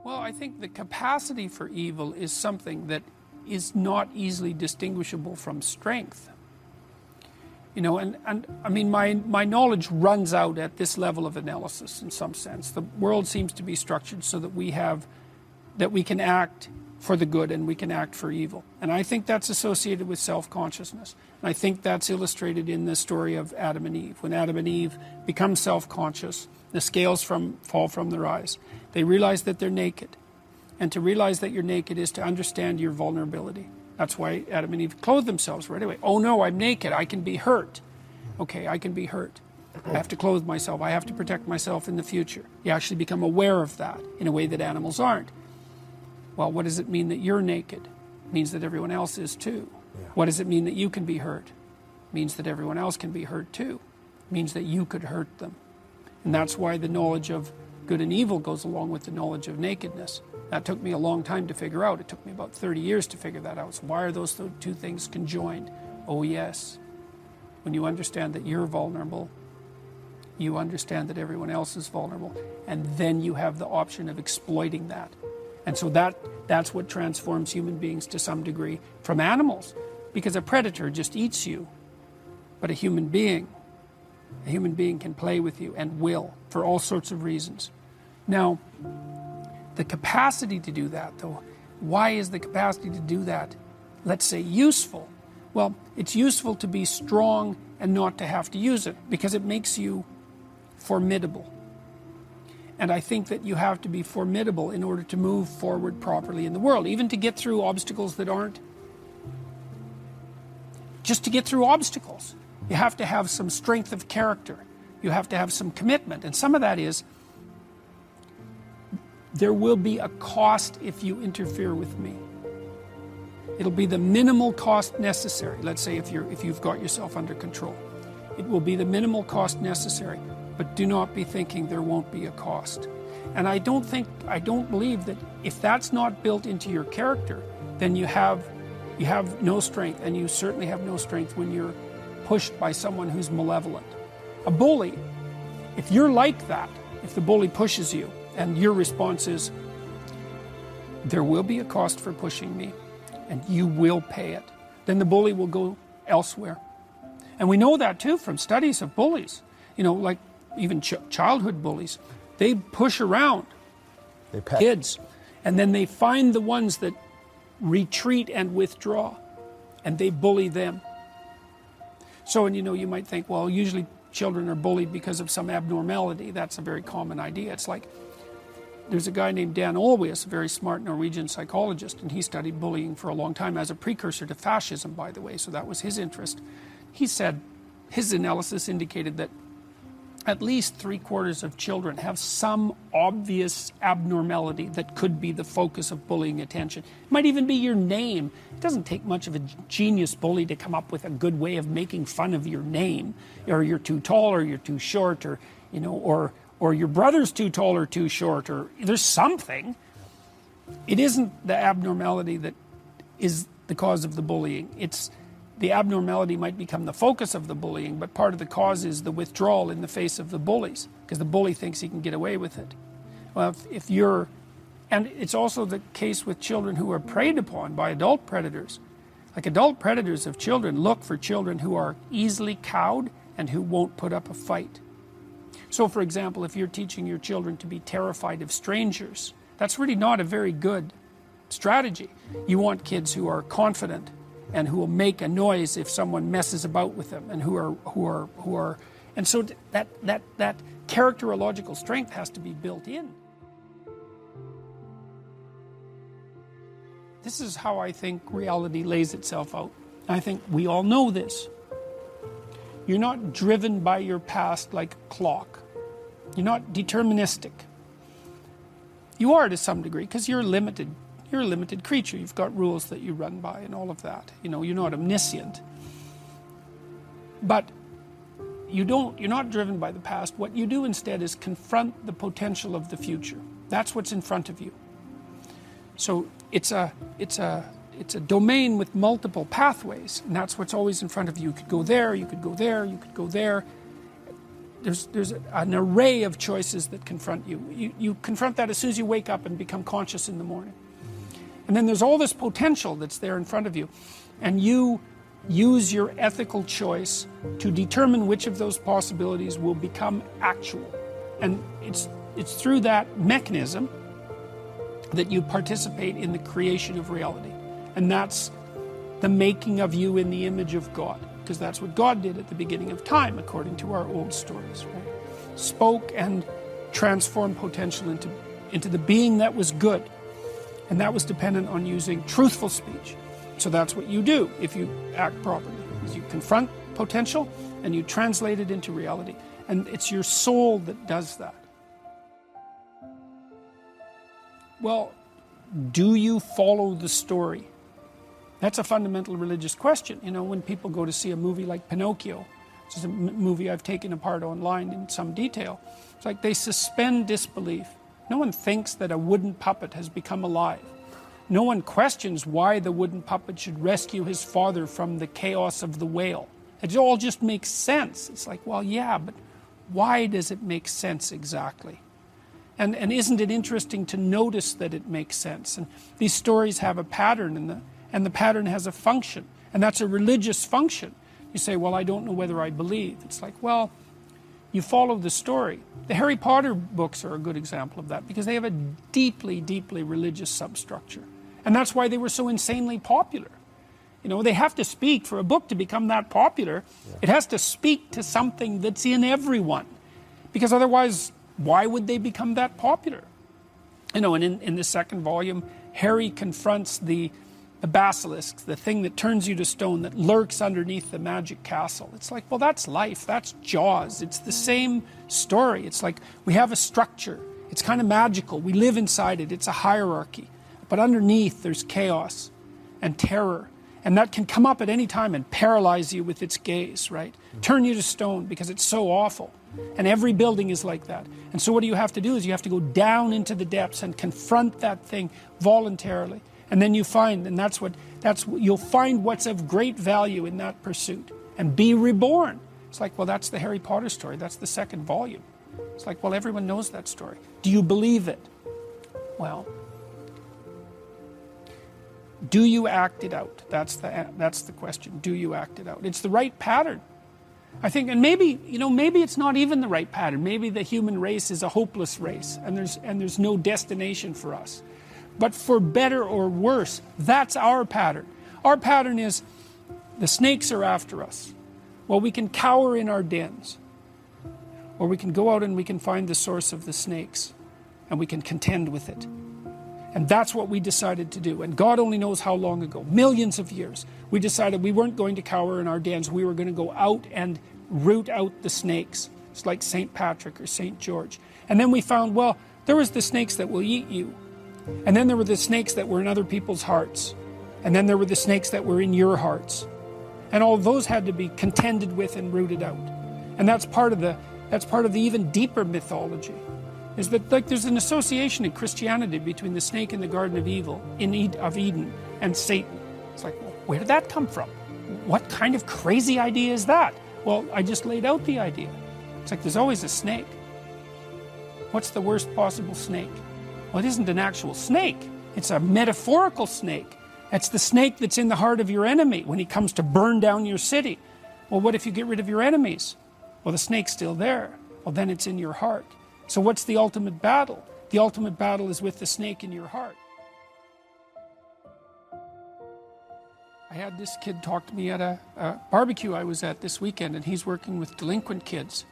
Well, I think the capacity for evil is something that is not easily distinguishable from strength. You know, and I mean, my knowledge runs out at this level of analysis in some sense. The world seems to be structured so that we can act for the good and we can act for evil. And I think that's associated with self-consciousness. And I think that's illustrated in the story of Adam and Eve. When Adam and Eve become self-conscious, the scales fall from their eyes. They realize that they're naked. And to realize that you're naked is to understand your vulnerability. That's why Adam and Eve clothed themselves right away. Oh no, I'm naked, I can be hurt. Okay, I can be hurt. I have to clothe myself, I have to protect myself in the future. You actually become aware of that in a way that animals aren't. Well, what does it mean that you're naked? It means that everyone else is too. Yeah. What does it mean that you can be hurt? It means that everyone else can be hurt too. It means that you could hurt them. And that's why the knowledge of good and evil goes along with the knowledge of nakedness. That took me a long time to figure out. It took me about 30 years to figure that out. So why are those two things conjoined? Oh yes, when you understand that you're vulnerable, you understand that everyone else is vulnerable, and then you have the option of exploiting that. And so that's what transforms human beings to some degree from animals, because a predator just eats you, but a human being can play with you and will for all sorts of reasons. Now, the capacity to do that, though, why is the capacity to do that, let's say, useful? Well, it's useful to be strong and not to have to use it, because it makes you formidable. And I think that you have to be formidable in order to move forward properly in the world, even to get through obstacles that aren't. Just to get through obstacles, you have to have some strength of character. You have to have some commitment. And some of that is, there will be a cost if you interfere with me. It'll be the minimal cost necessary. Let's say if you've got yourself under control. It will be the minimal cost necessary. But do not be thinking there won't be a cost. And I don't believe that if that's not built into your character, then you have no strength, and you certainly have no strength when you're pushed by someone who's malevolent. A bully, if you're like that, if the bully pushes you, and your response is, there will be a cost for pushing me, and you will pay it, then the bully will go elsewhere. And we know that too from studies of bullies. You know, like even childhood bullies, they push around kids, and then they find the ones that retreat and withdraw, and they bully them. So, and you know, you might think, well, usually children are bullied because of some abnormality. That's a very common idea. It's like, there's a guy named Dan Olweus, a very smart Norwegian psychologist, and he studied bullying for a long time as a precursor to fascism, by the way, so that was his interest. He said his analysis indicated that at least 3/4 of children have some obvious abnormality that could be the focus of bullying attention. It might even be your name. It doesn't take much of a genius bully to come up with a good way of making fun of your name. Or you're too tall, or you're too short, or, you know, or your brother's too tall or too short, or there's something. It isn't the abnormality that is the cause of the bullying. It's the abnormality might become the focus of the bullying, but part of the cause is the withdrawal in the face of the bullies, because the bully thinks he can get away with it. Well, if you're, and it's also the case with children who are preyed upon by adult predators. Like adult predators of children look for children who are easily cowed and who won't put up a fight. So for example, if you're teaching your children to be terrified of strangers, that's really not a very good strategy. You want kids who are confident and who will make a noise if someone messes about with them, and who are, and so that characterological strength has to be built in. This is how I think reality lays itself out. I think we all know this. You're not driven by your past like a clock. You're not deterministic. You are to some degree, because you're a limited creature. You've got rules that you run by and all of that. You know, you're not omniscient. But you're not driven by the past. What you do instead is confront the potential of the future. That's what's in front of you. So it's a domain with multiple pathways, and that's what's always in front of you. You could go there, you could go there, you could go there. There's an array of choices that confront you. You confront that as soon as you wake up and become conscious in the morning. And then there's all this potential that's there in front of you. And you use your ethical choice to determine which of those possibilities will become actual. And it's through that mechanism that you participate in the creation of reality. And that's the making of you in the image of God. Because that's what God did at the beginning of time, according to our old stories, right? Spoke and transformed potential into the being that was good. And that was dependent on using truthful speech. So that's what you do if you act properly. Is you confront potential and you translate it into reality. And it's your soul that does that. Well, do you follow the story? That's a fundamental religious question. You know, when people go to see a movie like Pinocchio, which is a movie I've taken apart online in some detail, it's like they suspend disbelief. No one thinks that a wooden puppet has become alive. No one questions why the wooden puppet should rescue his father from the chaos of the whale. It all just makes sense. It's like, well, yeah, but why does it make sense exactly? And isn't it interesting to notice that it makes sense? And these stories have a pattern, and the pattern has a function, and that's a religious function. You say, well, I don't know whether I believe. It's like, well, you follow the story. The Harry Potter books are a good example of that, because they have a deeply, deeply religious substructure. And that's why they were so insanely popular. You know, they have to speak, for a book to become that popular, it has to speak to something that's in everyone. Because otherwise, why would they become that popular? You know, and in the second volume, Harry confronts the basilisk, the thing that turns you to stone, that lurks underneath the magic castle. It's like, well, that's life, that's Jaws. It's the same story. It's like, we have a structure. It's kind of magical. We live inside it. It's a hierarchy. But underneath, there's chaos and terror. And that can come up at any time and paralyze you with its gaze, right? Turn you to stone because it's so awful. And every building is like that. And so what do you have to do is you have to go down into the depths and confront that thing voluntarily. And then you find, and you'll find what's of great value in that pursuit and be reborn. It's like, well, that's the Harry Potter story. That's the second volume. It's like, well, everyone knows that story. Do you believe it? Well, do you act it out? That's the question. Do you act it out? It's the right pattern. I think, and maybe it's not even the right pattern. Maybe the human race is a hopeless race, and there's no destination for us. But for better or worse, that's our pattern. Our pattern is, the snakes are after us. Well, we can cower in our dens. Or we can go out and we can find the source of the snakes. And we can contend with it. And that's what we decided to do. And God only knows how long ago, millions of years, we decided we weren't going to cower in our dens. We were going to go out and root out the snakes. It's like St. Patrick or St. George. And then we found, well, there was the snakes that will eat you. And then there were the snakes that were in other people's hearts. And then there were the snakes that were in your hearts. And all those had to be contended with and rooted out. And that's part of the even deeper mythology. Is that, like, there's an association in Christianity between the snake in the Garden of Eden and Satan. It's like, well, where did that come from? what kind of crazy idea is that? Well, I just laid out the idea. It's like there's always a snake. What's the worst possible snake? Well, it isn't an actual snake. It's a metaphorical snake. It's the snake that's in the heart of your enemy when he comes to burn down your city. Well, what if you get rid of your enemies? Well, the snake's still there. Well, then it's in your heart. So what's the ultimate battle? The ultimate battle is with the snake in your heart. I had this kid talk to me at a barbecue I was at this weekend, and he's working with delinquent kids,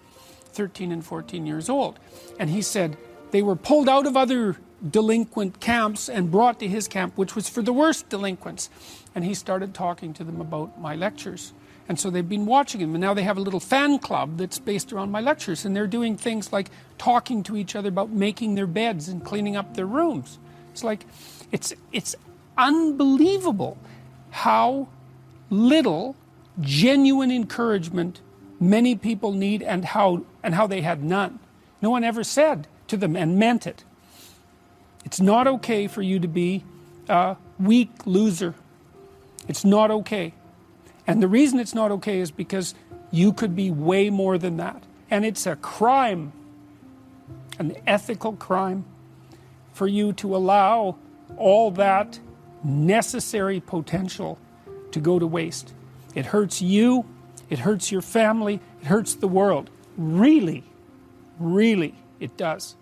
13 and 14 years old. And he said they were pulled out of other delinquent camps and brought to his camp, which was for the worst delinquents. And he started talking to them about my lectures. And so they've been watching him, and now they have a little fan club that's based around my lectures, and they're doing things like talking to each other about making their beds and cleaning up their rooms. It's like, it's unbelievable how little genuine encouragement many people need, and how they had none. No one ever said to them, and meant it, it's not okay for you to be a weak loser. It's not okay. And the reason it's not okay is because you could be way more than that. And it's a crime, an ethical crime, for you to allow all that necessary potential to go to waste. It hurts you, it hurts your family, it hurts the world. Really, really, it does.